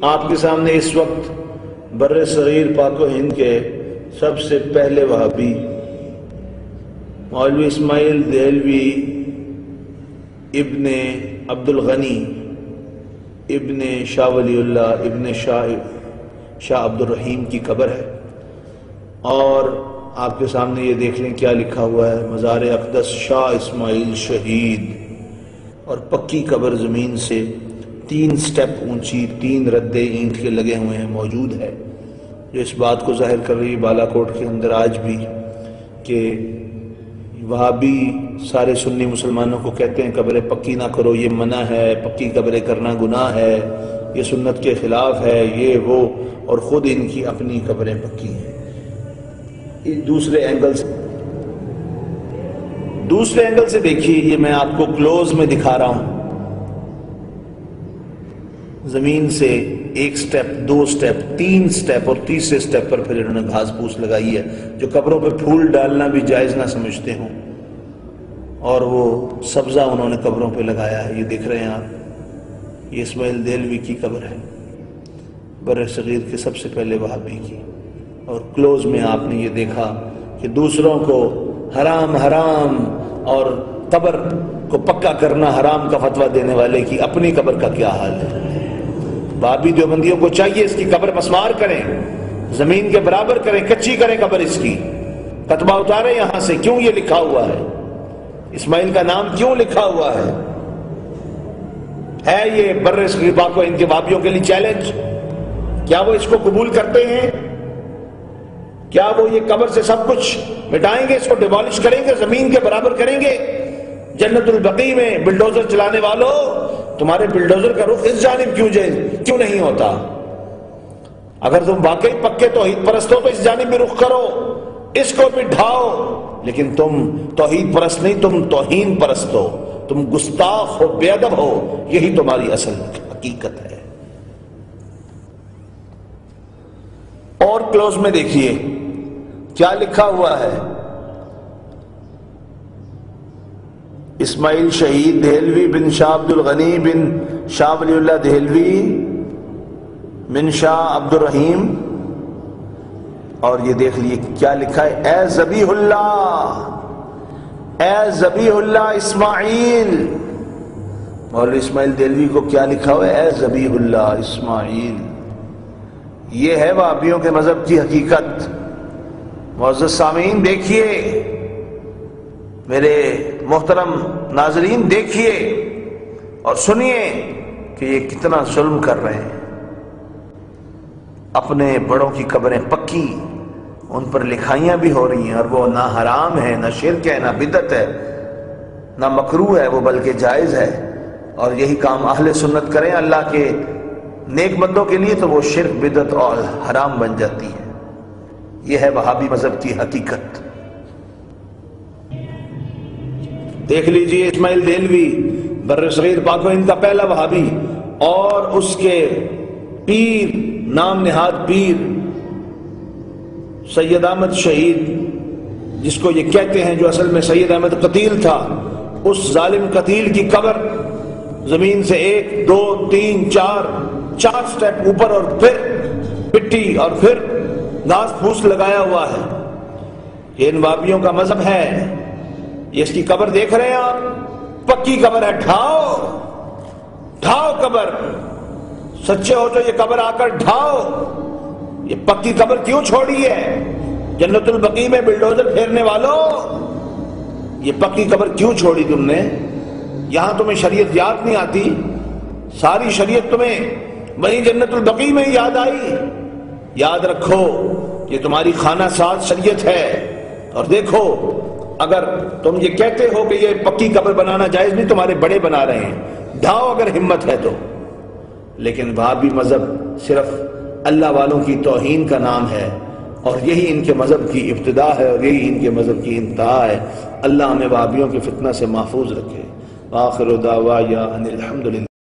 آپ کے سامنے اس وقت بر صغیر پاک و ہند کے سب سے پہلے وہابی مولوی اسماعیل دہلوی ابن عبد الغنی ابن شاہ ولی اللہ ابن شاہ عبد الرحیم کی قبر ہے، اور آپ کے سامنے یہ دیکھ لیں کیا لکھا ہوا ہے، مزار اقدس شاہ اسماعیل شہید، اور پکی قبر زمین سے 3 سٹیپ اونچی 3 ردے اینٹ کے لگے ہوئے ہیں موجود ہے، جو اس بات کو ظاہر کر رہی ہے بالا کوٹ کے اندر آج بھی کہ وہابی سارے سنی مسلمانوں کو کہتے ہیں قبریں پکی نہ کرو، یہ منع ہے، پکی قبریں کرنا گناہ ہے، یہ سنت کے خلاف ہے، یہ وہ، اور خود ان کی اپنی قبریں پکی ہیں۔ دوسرے اینگل سے دیکھیے، یہ میں آپ کو کلوز میں دکھا رہا ہوں، زمین سے 1 سٹیپ 2 سٹیپ 3 سٹیپ اور تیسرے سٹیپ پر پھر انہوں نے گھاس پھوس لگائی ہے، جو قبروں پہ پھول ڈالنا بھی جائز نہ سمجھتے ہوں، اور وہ سبزہ انہوں نے قبروں پہ لگایا ہے۔ یہ دیکھ رہے ہیں آپ، یہ اسماعیل دہلوی کی قبر ہے، بر صغیر کے سب سے پہلے وہابی کی، اور کلوز میں آپ نے یہ دیکھا کہ دوسروں کو حرام اور قبر کو پکا کرنا حرام کا فتویٰ دینے والے کی اپنی قبر کا کیا حال ہے۔ وہابی دیوبندیوں کو چاہیے اس کی قبر مسمار کریں، زمین کے برابر کریں، کچی کریں قبر اس کی، کتبہ اتاریں یہاں سے، کیوں یہ لکھا ہوا ہے، اسماعیل کا نام کیوں لکھا ہوا ہے یہ بر صغیر پاک و ہند کے وہابیوں کے لیے چیلنج؟ کیا وہ اس کو قبول کرتے ہیں؟ کیا وہ یہ قبر سے سب کچھ مٹائیں گے، اس کو ڈیمالش کریں گے، زمین کے برابر کریں گے؟ جنت البقیع میں بلڈوزر چلانے والوں، تمہارے بلڈوزر کا رخ اس جانب کیوں نہیں ہوتا؟ اگر تم واقعی پکے توحید پرست ہو تو اس جانب بھی رخ کرو، اس کو بھی ڈھاؤ، لیکن تم توحید پرست نہیں، تم توہین پرست ہو، تم گستاخ ہو، بے ادب ہو، یہی تمہاری اصل حقیقت ہے۔ اور کلوز میں دیکھیے کیا لکھا ہوا ہے، اسماعیل شہید دہلوی بن شاہ عبد الغنی بن شاہ ولی اللہ دہلوی بن شاہ عبد الرحیم، اور یہ دیکھ لیے کیا لکھا ہے، اے ذبیح اللہ اسماعیل۔ مولوی اسماعیل دہلوی کو کیا لکھا ہوا ہے، اے ذبیح اللہ اسماعیل۔ یہ ہے وہابیوں کے مذہب کی حقیقت۔ معزز سامعین دیکھیے، میرے محترم ناظرین دیکھیے اور سنیے کہ یہ کتنا ظلم کر رہے ہیں۔ اپنے بڑوں کی قبریں پکی، ان پر لکھائیاں بھی ہو رہی ہیں، اور وہ نہ حرام ہے، نہ شرک ہے، نہ بدعت ہے، نہ مکروہ ہے، وہ بلکہ جائز ہے، اور یہی کام اہل سنت کریں اللہ کے نیک بندوں کے لیے تو وہ شرک بدعت اور حرام بن جاتی ہے۔ یہ ہے وہابی مذہب کی حقیقت۔ دیکھ لیجئے، اسماعیل دہلوی بر صغیر پاک و ہند کا پہلا وہابی، اور اس کے پیر، نام نہاد پیر سید احمد شہید، جس کو یہ کہتے ہیں، جو اصل میں سید احمد قتیل تھا، اس ظالم قتیل کی قبر زمین سے 1 2 3 4 سٹیپ اوپر، اور پھر مٹی اور پھر گھاس پھوس لگایا ہوا ہے۔ یہ ان وہابیوں کا مذہب ہے۔ یہ اس کی قبر دیکھ رہے ہیں آپ، پکی قبر ہے، ڈھاؤ قبر، سچے ہو تو یہ قبر آ کر ڈھاؤ۔ یہ پکی قبر کیوں چھوڑی ہے؟ جنت البقیع میں بلڈوزر پھیرنے والوں، یہ پکی قبر کیوں چھوڑی تم نے؟ یہاں تمہیں شریعت یاد نہیں آتی؟ ساری شریعت تمہیں وہیں جنت البقیع میں یاد آئی؟ یاد رکھو، یہ تمہاری خانہ ساز شریعت ہے۔ اور دیکھو، اگر تم یہ کہتے ہو کہ یہ پکی قبر بنانا جائز نہیں، تمہارے بڑے بنا رہے ہیں، ڈھاؤ اگر ہمت ہے تو۔ لیکن وہابی مذہب صرف اللہ والوں کی توہین کا نام ہے، اور یہی ان کے مذہب کی ابتدا ہے، اور یہی ان کے مذہب کی انتہا ہے۔ اللہ ہمیں وہابیوں کے فتنہ سے محفوظ رکھے۔ آخر دعوانا ان الحمدللہ۔